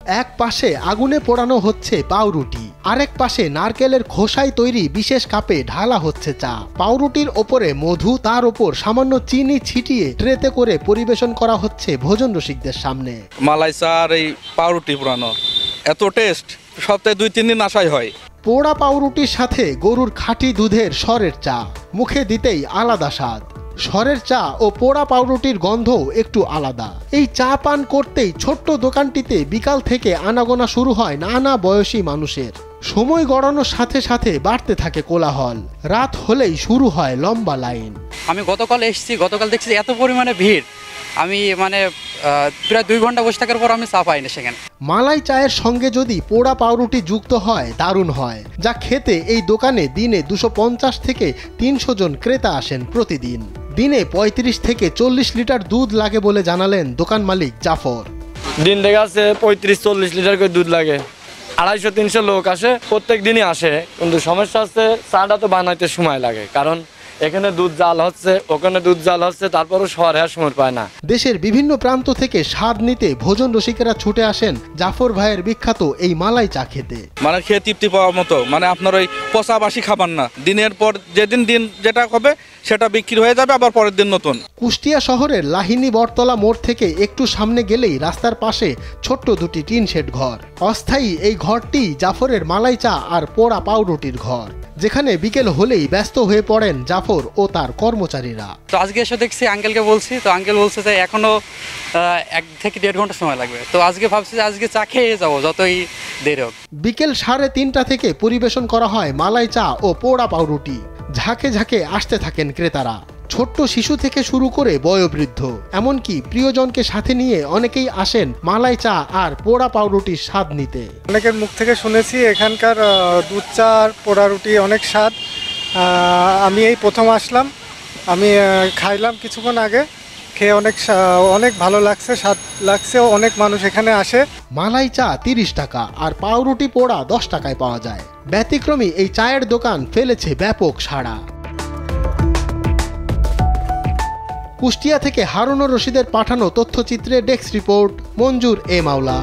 এক পাশে আগুনে পোড়ানো হচ্ছে পাউরুটি, আরেক পাশে নারকেলের খোসায় তৈরি বিশেষ কাপে ঢালা হচ্ছে চা। পাউরুটির ওপরে মধু, তার ওপর সামান্য চিনি ছিটিয়ে ট্রেতে করে পরিবেশন করা হচ্ছে ভোজন রসিকদের সামনে। মালাই চা আর এই পাউরুটি পোড়ানো এত টেস্ট, সপ্তাহে 2-3 দিন আসাই হয়। পোড়া পাউরুটির সাথে গরুর খাঁটি দুধের সরের চা, মুখে দিতেই আলাদা স্বাদ। সরের চা ও পোড়া পাউরুটির গন্ধও একটু আলাদা। এই চা পান করতেই ছোট্ট দোকানটিতে বিকাল থেকে আনাগোনা শুরু হয় নানা বয়সী মানুষের। সময় গড়ানোর সাথে সাথে বাড়তে থাকে কোলাহল, রাত হলেই শুরু হয় লম্বা লাইন। আমি গতকাল এসেছি, গতকাল দেখছি এত পরিমাণে ভিড়, আমি প্রায় 2 ঘন্টা বসে থাকার পর আমি চা পাই না সেখানে। মালাই চায়ের সঙ্গে যদি পোড়া পাউরুটি যুক্ত হয় দারুণ হয়, যা খেতে এই দোকানে দিনে 250 থেকে 300 জন ক্রেতা আসেন প্রতিদিন। দিনে 35 থেকে 40 লিটার দুধ লাগে বলে জানালেন দোকান মালিক জাফর। দিন থেকে আছে 35-40 লিটার করে দুধ লাগে, 250-300 লোক আসে, প্রত্যেক দিনই আসে। কিন্তু সমস্যা হচ্ছে চাটা তো বানাইতে সময় লাগে, কারণ এখানে দুধ জাল হচ্ছে, ওখানে দুধ জাল হচ্ছে, তারপরও শহরে আর সময় পায় না। দেশের বিভিন্ন প্রান্ত থেকে স্বাদ নিতে ভোজন রসিকেরা ছুটে আসেন জাফর ভাইয়ের বিখ্যাত এই মালাই চা খেতে। মানে খেয়ে তৃপ্তি পাওয়ার মতো, মানে আপনার ওই পচাবাসি খাবার না, দিনের পর যেদিন যেটা হবে সেটা বিক্রি হয়ে যাবে, আবার পরের দিন নতুন। কুষ্টিয়া শহরের লাহিনী বটতলা মোড় থেকে একটু সামনে গেলেই রাস্তার পাশে ছোট্ট দুটি টিন শেড ঘর। অস্থায়ী এই ঘরটি জাফরের মালাই চা আর পোড়া পাউরুটির ঘর, যেখানে বিকেল হলেই ব্যস্ত হয়ে পড়েন জাফর ও তার কর্মচারীরা। তো আজকে এসে দেখছি, আঙ্কেলকে বলছি, তো আঙ্কেল বলছে যে এখনো 1 থেকে 1.5 ঘন্টা সময় লাগবে। তো আজকে ভাবছি যে আজকে চা খেয়ে যাবো যতই দেরি হোক। বিকেল 3:30 থেকে পরিবেশন করা হয় মালাই চা ও পোড়া পাউরুটি। ঝাঁকে ঝাঁকে আসতে থাকেন ক্রেতারা, ছোট্ট শিশু থেকে শুরু করে বয়োবৃদ্ধ, এমনকি প্রিয়জনকে সাথে নিয়ে অনেকেই আসেন মালাই চা আর পোড়া পাউরুটির স্বাদ নিতে। অনেকের মুখ থেকে শুনেছি এখানকার দুধ চা আর পোড়া রুটি অনেক স্বাদ। আমি এই প্রথম আসলাম, আমি খাইলাম কিছুক্ষণ আগে, খেয়ে অনেক ভালো লাগছে, স্বাদ লাগছে। অনেক মানুষ এখানে আসে। মালাই চা 30 টাকা আর পাউরুটি পোড়া 10 টাকায় পাওয়া যায়। ব্যতিক্রমী এই চায়ের দোকান ফেলেছে ব্যাপক সাড়া। কুষ্টিয়া থেকে হারুনুর রশিদের পাঠানো তথ্যচিত্রে ডেস্ক রিপোর্ট, মঞ্জুর এ মাওলা।